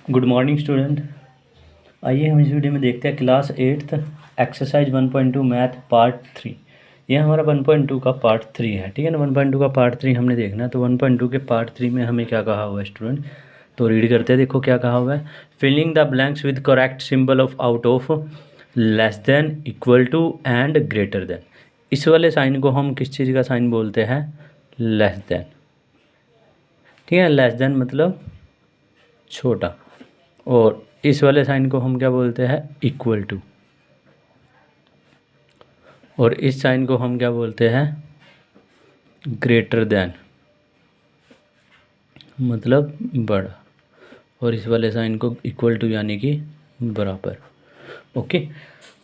Good morning student. आइए हम इस वीडियो में देखते हैं class 8th exercise 1.2 math part 3। ये हमारा 1.2 का पार्ट 3 है, ठीक है ना। 1.2 का पार्ट 3 हमने देखना है। तो 1.2 के पार्ट 3 में हमें क्या कहा हुआ है स्टूडेंट, तो रीड करते हैं। देखो क्या कहा हुआ है, filling the blanks with correct symbol of out of less than, equal to and greater than. इस वाले साइन को हम किस चीज़ का साइन बोलते हैं, लेस देन, ठीक है। लेस देन मतलब छोटा, और इस वाले साइन को हम क्या बोलते हैं, इक्वल टू, और इस साइन को हम क्या बोलते हैं, ग्रेटर देन मतलब बड़ा, और इस वाले साइन को इक्वल टू यानी कि बराबर। ओके,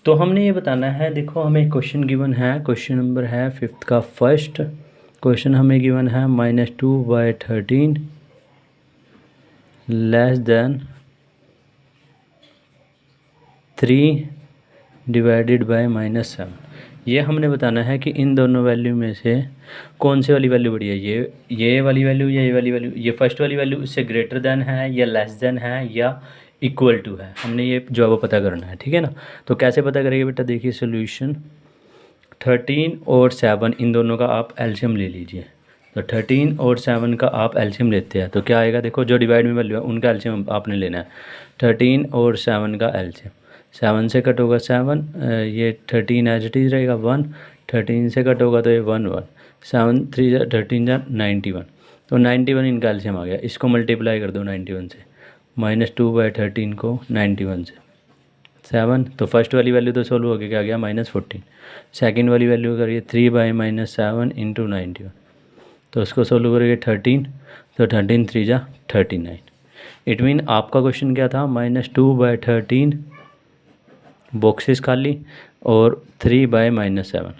तो हमने ये बताना है। देखो हमें क्वेश्चन गिवन है, क्वेश्चन नंबर है 5th का फर्स्ट क्वेश्चन हमें गिवन है -2/13 लेस देन 3 डिवाइडेड बाय -7। ये हमने बताना है कि इन दोनों वैल्यू में से कौन सी वाली वैल्यू बड़ी है, ये वाली वैल्यू या ये वाली वैल्यू। ये फर्स्ट वाली वैल्यू इससे ग्रेटर देन है या लेस देन है या इक्वल टू है, हमने ये जो है वो पता करना है, ठीक है ना। तो कैसे पता करेंगे बेटा, देखिए सोल्यूशन 13 और 7 इन दोनों का आप एलसीएम ले लीजिए। तो 13 और 7 का आप एलसीएम लेते हैं तो क्या आएगा, देखो जो डिवाइड में वैल्यू है उनका एलसीएम आपने लेना है। 13 और 7 का एलसीएम, 7 से कट होगा 7, ये 13 एज इट इज़ रहेगा 1, 13 से कट होगा तो ये 1 1, 7 3 13 91, तो 91 इनका एलसीएम आ गया। इसको मल्टीप्लाई कर दो 91 से, -2/13 को 91 से 7, तो फर्स्ट वाली वैल्यू तो सोल्व हो गया, क्या गया -14। सेकंड वाली वैल्यू करिए 3/-7 इंटू 91, तो उसको सोल्व करिए 13, तो 13 3 जा 39। इट मीन आपका क्वेश्चन क्या था, -2/13 बॉक्सेस खाली और 3/-7,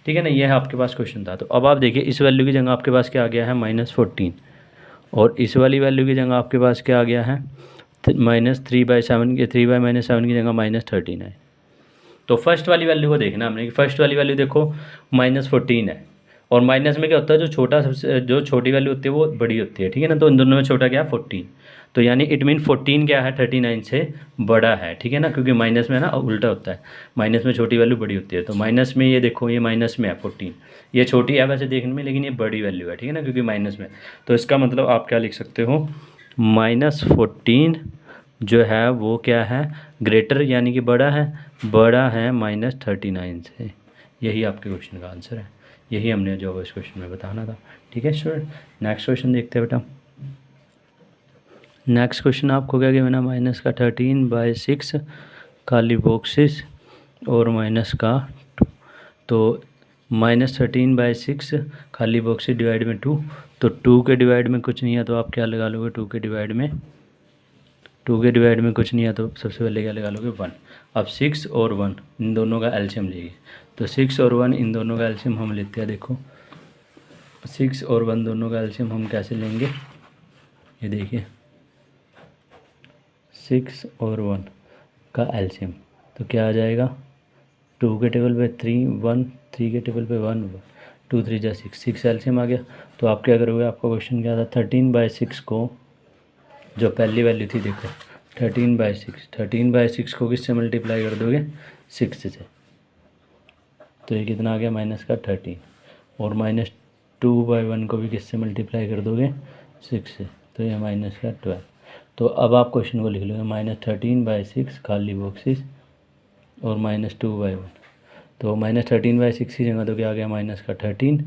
ठीक है ना। ये है आपके पास क्वेश्चन था। तो अब आप देखिए इस वैल्यू की जगह आपके पास क्या आ गया है, -14, और इस वाली वैल्यू की जगह आपके पास क्या आ गया है, -3/7 के 3/-7 की जगह -39। तो फर्स्ट वाली वैल्यू को देखना हमने कि फर्स्ट वाली वैल्यू देखो -14 है, और माइनस में क्या होता है, जो छोटा सबसे जो छोटी वैल्यू होती है वो बड़ी होती है, ठीक है ना। तो इन दोनों में छोटा क्या है, 14। तो यानी इट मीन 14 क्या है, 39 से बड़ा है, ठीक है ना, क्योंकि माइनस में ना उल्टा होता है, माइनस में छोटी वैल्यू बड़ी होती है। तो माइनस में ये देखो, ये माइनस में है 14, ये छोटी है वैसे देखने में, लेकिन ये बड़ी वैल्यू है, ठीक है ना, क्योंकि माइनस में। तो इसका मतलब आप क्या लिख सकते हो, -14 जो है वो क्या है, ग्रेटर यानी कि बड़ा है -39 से। यही आपके क्वेश्चन का आंसर है, यही हमने जो इस क्वेश्चन में बताना था, ठीक है स्टूडेंट। नेक्स्ट क्वेश्चन देखते हैं बेटा। नेक्स्ट क्वेश्चन आपको क्या गिवन है, -13/6 खाली बॉक्सेस और -2। तो -13/6 खाली बॉक्सेस डिवाइड में 2, तो 2 के डिवाइड में कुछ नहीं है, तो आप क्या लगा लोगे, 2 के डिवाइड में कुछ नहीं है, तो सबसे पहले क्या लगा लोगे, 1। अब 6 और 1 इन दोनों का एलसीएम लीजिए। तो 6 और 1 इन दोनों का एलसीएम हम लेते हैं। देखो 6 और 1 दोनों का एलसीएम हम कैसे लेंगे, ये देखिए 6 और 1 का एलसीएम तो क्या आ जाएगा, 2 के टेबल पे 3 1, 3 के टेबल पे 1 1, 2 3 जा 6 एलसीएम आ गया। तो आप क्या करोगे, आपका क्वेश्चन क्या था, 13/6 को जो पहली वैल्यू थी, देखो 13/6 को किससे मल्टीप्लाई कर दोगे, 6 से, तो ये कितना आ गया, -13, और -2/1 को भी किससे मल्टीप्लाई कर दोगे, 6 से, तो ये -12। तो अब आप क्वेश्चन को लिख लोगे -13/6 खाली बॉक्सेस और -2/1। तो -13/6 की जगह तो क्या आ गया, -13,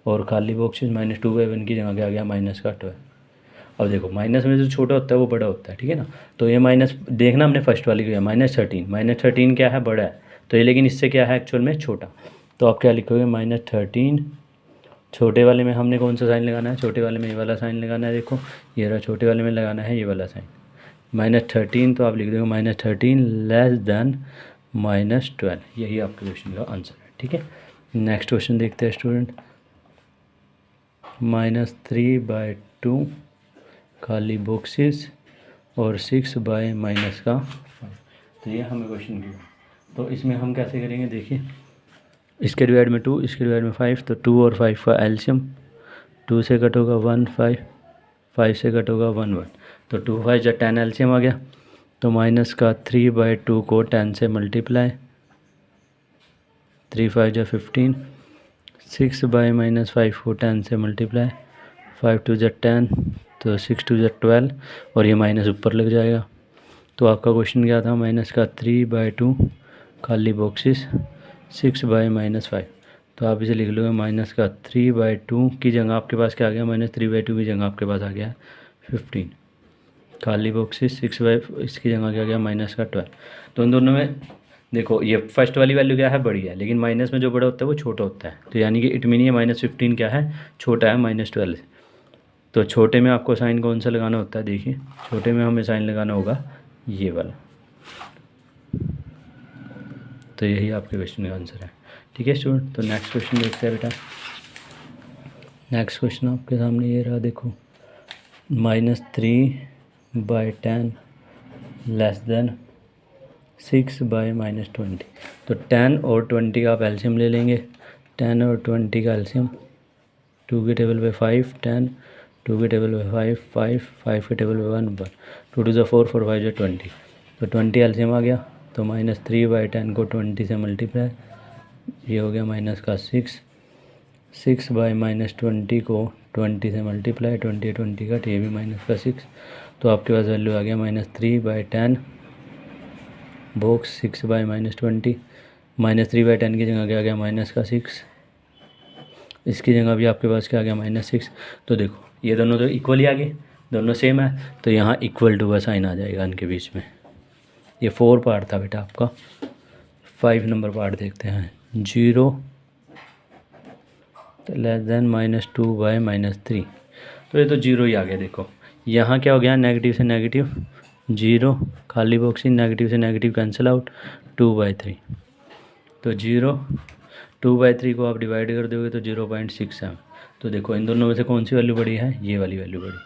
और खाली बॉक्सेस -2/1 की जगह क्या आ गया, -12। अब देखो माइनस में जो छोटा होता है वो बड़ा होता है, ठीक है ना। तो ये माइनस देखना हमने फर्स्ट वाली को, -13 क्या है, बड़ा है, तो ये लेकिन इससे क्या है एक्चुअल में छोटा। तो आप क्या लिखोगे, -13, छोटे वाले में हमने कौन सा साइन लगाना है, छोटे वाले में ये वाला साइन लगाना है। देखो ये रहा, छोटे वाले में लगाना है ये वाला साइन, -13, तो आप लिख दोगे -13 लेस देन -12। यही आपके क्वेश्चन का आंसर है, ठीक है। नेक्स्ट क्वेश्चन देखते हैं स्टूडेंट। -3/2 खाली बॉक्सेस और 6/-5, तो ये हमें क्वेश्चन दिया। तो इसमें हम कैसे करेंगे, देखिए इसके डिवाइड में 2, इसके डिवाइड में 5, तो 2 और 5 का एलसीएम, 2 से कट होगा 1 5, 5 से कट होगा 1 1, तो 2 5 जा 10 एलसीएम आ गया, तो माइनस का 3/2 को 10 से मल्टीप्लाई, 3 5 जा 15, 6/-5 को 10 से मल्टीप्लाई, 5 2 जा 10, तो 6 2 जा 12, और ये माइनस ऊपर लग जाएगा। तो आपका क्वेश्चन क्या था, माइनस का 3/2 खाली बॉक्सेस 6/-5, तो आप इसे लिख लोगे माइनस का 3/2 की जगह आपके पास क्या आ गया, -3/2 की जगह आपके पास आ गया 15, खाली बॉक्सेस 6 इसकी जगह क्या आ गया माइनस का 12। तो इन दोनों में देखो ये फर्स्ट वाली वैल्यू क्या है, बड़ी है, लेकिन माइनस में जो बड़ा होता है वो छोटा होता है, तो यानी कि इट मीन ये -15 क्या है, छोटा है -12 से। तो छोटे में आपको साइन कौन सा लगाना होता है, देखिए छोटे में हमें साइन लगाना होगा ये वाला। तो यही आपके क्वेश्चन का आंसर है। ठीक है स्टूडेंट, तो नेक्स्ट क्वेश्चन देखते हैं बेटा। नेक्स्ट क्वेश्चन आपके सामने ये रहा, देखो -3/10 लेस देन 6/-20। तो 10 और 20 का आप एलसीएम ले लेंगे। 10 और 20 का एलसीएम 2 के टेबल पे 5 10, 2 के टेबल पे 5 5, 5 के टेबल पे 1 1, 2 2 4 4 5 20। तो 20 एलसीएम आ गया, तो -3/10 को 20 से मल्टीप्लाई, ये हो गया माइनस का 6, 6/-20 को 20 से मल्टीप्लाई, 20 20 का, ये भी माइनस का 6। तो आपके पास वैल्यू आ गया -3/10 बॉक्स 6/-20, -3/10 की जगह क्या आ गया माइनस का 6, इसकी जगह भी आपके पास क्या आ गया -6। तो देखो ये दोनों तो इक्वल ही आ गए, दोनों सेम है, तो यहाँ इक्वल टू का साइन आ जाएगा इनके बीच में। ये 4 पार्ट था बेटा आपका। 5 नंबर पार्ट देखते हैं, 0 लेस देन -2/-3। तो ये तो 0 ही आ गया। देखो यहाँ क्या हो गया, नेगेटिव से नेगेटिव 0, खाली बॉक्स ही, नेगेटिव से नेगेटिव कैंसिल आउट, 2/3। तो 0 2/3 को आप डिवाइड कर दोगे तो 0.67। तो देखो इन दोनों में से कौन सी वैल्यू बड़ी है, ये वाली वैल्यू बड़ी,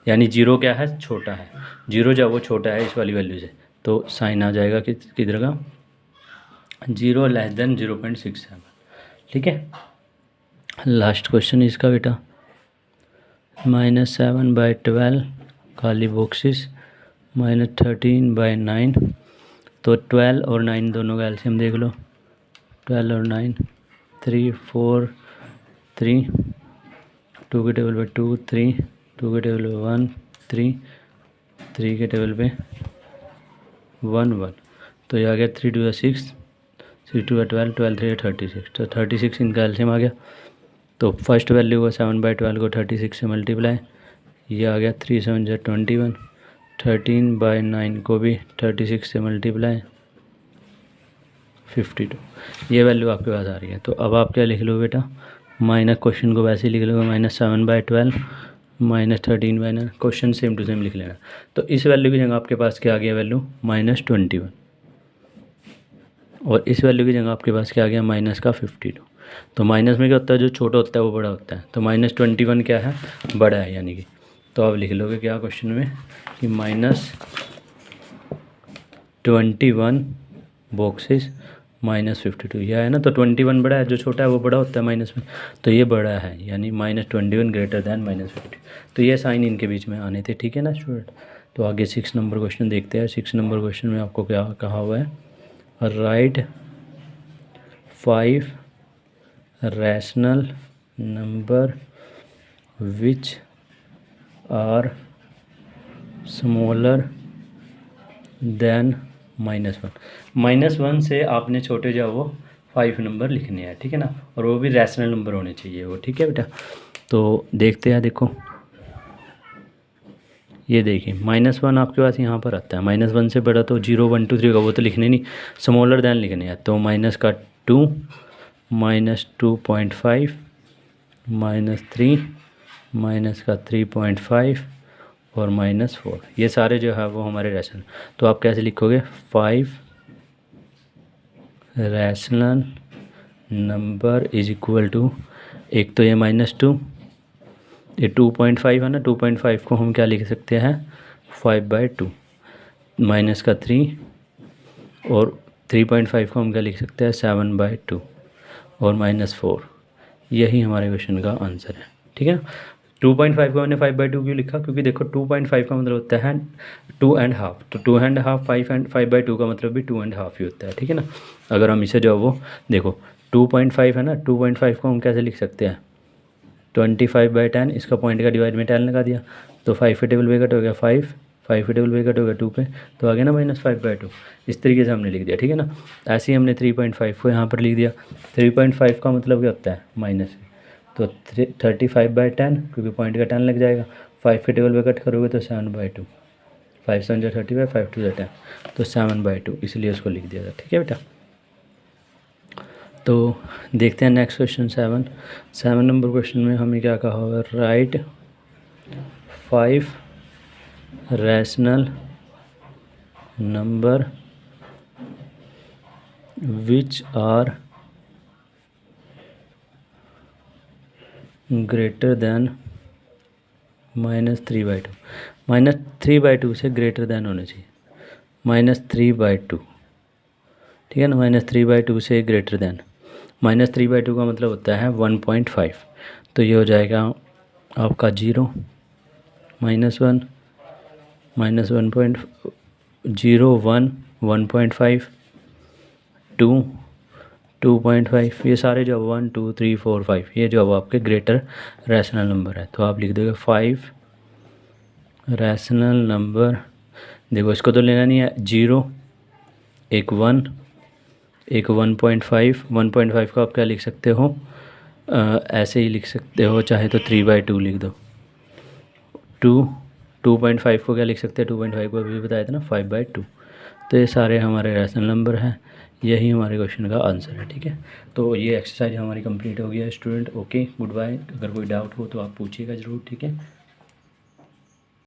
यानी 0 क्या है, छोटा है। 0 जब वो छोटा है इस वाली वैल्यू से, तो साइन आ जाएगा किधर का, 0 लेस देन 0.67। ठीक है, लास्ट क्वेश्चन इसका बेटा, -7/12 खाली बॉक्सेस -13/9। तो 12 और 9 दोनों का एलसीएम देख लो, 12 और 9 3 4 3, 2 के टेबल पे 2 3, 2 के टेबल पे 1 3, 3 के टेबल पे 1 1। तो ये आ गया 3 2 6, 6 2 12, 12 3 36। तो 36 इनका एलसीएम आ गया। तो फर्स्ट वैल्यू को 7/12 को 36 से मल्टीप्लाई, ये आ गया 3 7 21, 13/9 को भी 36 से मल्टीप्लाई, 52। ये वैल्यू आपके पास आ रही है। तो अब आप क्या लिख लो बेटा, माइनस, क्वेश्चन को वैसे ही लिख लोगे, -7/12 -13/9, क्वेश्चन सेम टू सेम लिख लेना। तो इस वैल्यू की जगह आपके पास क्या आ गया वैल्यू, -21, और इस वैल्यू की जगह आपके पास क्या आ गया माइनस का 52। तो माइनस में क्या होता है, जो छोटा होता है वो बड़ा होता है, तो -21 क्या है, बड़ा है यानी कि। तो आप लिख लोगे क्या क्वेश्चन में कि -21 बॉक्सेस -52, यह है ना। तो 21 बड़ा है, जो छोटा है वो बड़ा होता है माइनस में, तो ये बड़ा है, यानी -21 ग्रेटर दैन -50। तो ये साइन इनके बीच में आने थे। ठीक है ना स्टूडेंट। तो आगे 6 नंबर क्वेश्चन देखते हैं। 6 नंबर क्वेश्चन में आपको क्या कहा हुआ है, right 5 rational number which are smaller than -1। -1 से आपने छोटे जो वो 5 नंबर लिखने हैं, ठीक है ना, और वो भी रैशनल नंबर होने चाहिए वो। ठीक है बेटा, तो देखते हैं। देखो ये देखिए -1 आपके पास यहाँ पर आता है, -1 से बड़ा तो 0 1 2 3 का वो तो लिखने नहीं, स्मॉलर देन लिखने हैं। तो -2 -2.5 -3 -3.5 और -4, ये सारे जो है वो हमारे रैशनल। तो आप कैसे लिखोगे, 5 rational number is equal to, एक तो ये -2, ये 2.5 है ना, 2.5 को हम क्या लिख सकते हैं 5/2, -3 और 3.5 को हम क्या लिख सकते हैं 7/2 और -4। यही हमारे क्वेश्चन का आंसर है। ठीक है, 2.5 को मैंने 5/2 क्यों लिखा, क्योंकि देखो 2.5 का मतलब होता है 2.5, तो 2.5 5/2 का मतलब भी 2.5 ही होता है, ठीक है ना। अगर हम इसे जो वो देखो 2.5 है ना, 2.5 को हम कैसे लिख सकते हैं 25/10, इसका पॉइंट का डिवाइड में 10 लगा दिया, तो 5 पे टेबल पे कट हो गया 5 पे टेबल पे कट हो गया 2 पे, तो आ गया ना -5/2। इस तरीके से हमने लिख दिया, ठीक है ना। ऐसे ही हमने 3.5 को यहाँ पर लिख दिया। 3.5 का मतलब क्या होता है माइनस, तो 35/10, क्योंकि पॉइंट का 10 लग जाएगा, 5 के टेबल पे कट करोगे तो 7/2, 5 7 जा 35, 5 2 जा 10, तो 7/2, इसलिए उसको लिख दिया था, ठीक है बेटा। तो देखते हैं नेक्स्ट क्वेश्चन 7 नंबर क्वेश्चन में हमें क्या कहा होगा, right 5 rational number which are greater than -3/2, -3/2 से ग्रेटर देन होने चाहिए, -3/2, ठीक है ना, -3/2 से ग्रेटर देन, -3/2 का मतलब होता है 1.5, तो ये हो जाएगा आपका 0 -1 -1.0 1 1.5 2 2.5, ये सारे जो 1 2 3 4 5, ये जो अब आपके ग्रेटर रैशनल नंबर है, तो आप लिख दोगे 5 रैशनल नंबर। देखो इसको तो लेना नहीं है, 0 एक 1 एक 1.5, 1.5 को आप क्या लिख सकते हो, ऐसे ही लिख सकते हो, चाहे तो 3/2 लिख दो। 2.5 को क्या लिख सकते हैं, 2.5 को अभी बताया था ना 5/2। तो ये सारे हमारे रैशनल नंबर हैं, यही हमारे क्वेश्चन का आंसर है, ठीक है। तो ये एक्सरसाइज हमारी कंप्लीट हो गया है स्टूडेंट। Okay, good bye. अगर कोई डाउट हो तो आप पूछिएगा ज़रूर, ठीक है।